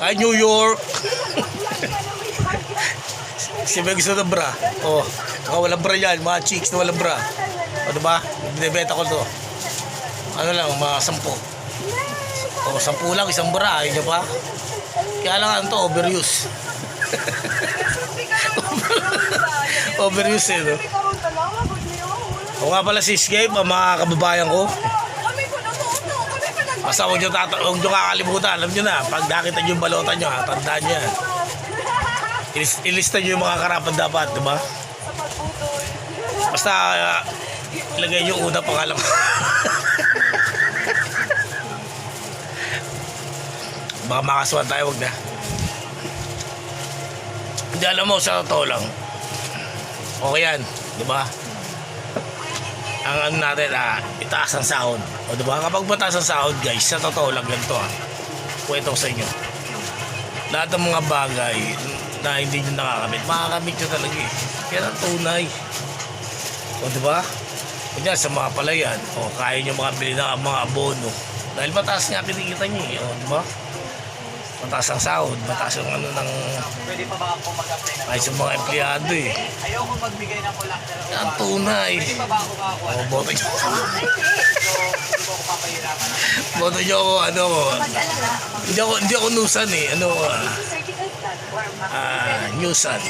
Ay, New York. Si may gusto ng bra. Oh, mga walang bra yan. Mga chicks na walang bra. O, diba? Binibenta ko to. Ano lang, mga 10. O, 10 lang, isang bra. Ayun nyo pa. Kaya lang ano to, overuse. Overuse eh, no? O nga pala si Escape, ang mga kababayan ko. Basta huwag nyo kakalimutan. Alam nyo na, pag nakita nyo yung balota nyo, tandaan nyo yan. Ilista nyo yung mga karapan dapat, di ba? Basta ilagay nyo una pangalan. Baka makaswan tayo, wag na. Hindi, alam mo, sa totoo lang, okay yan, di ba? Ang ano natin, itaas ang sahod. O diba? Kapag mataas ang sahod, guys, sa totoo lang ganito kwento ko sa inyo. Lahat ng mga bagay na hindi nyo nakakamit, makakamit nyo talaga eh. Kaya ang tunay. O diba? Kanya sa mga palayan, o kaya nyo makabili ng mga abono. Dahil mataas nga kinikita nyo eh. O diba? Mataas ang sahod, mataas ang ano ng... Pwede pa ba ako mag-apply na? Ay sa mga empleyado eh. Ayoko magbigay ng collateral. Kaya ang tunay. Pwede pa ba ako makakuha? O boto nyo. So, hindi ko ako papahirapan. Boto nyo ako, ano ko. Hindi ako nusan eh. Ano ko, Newsan.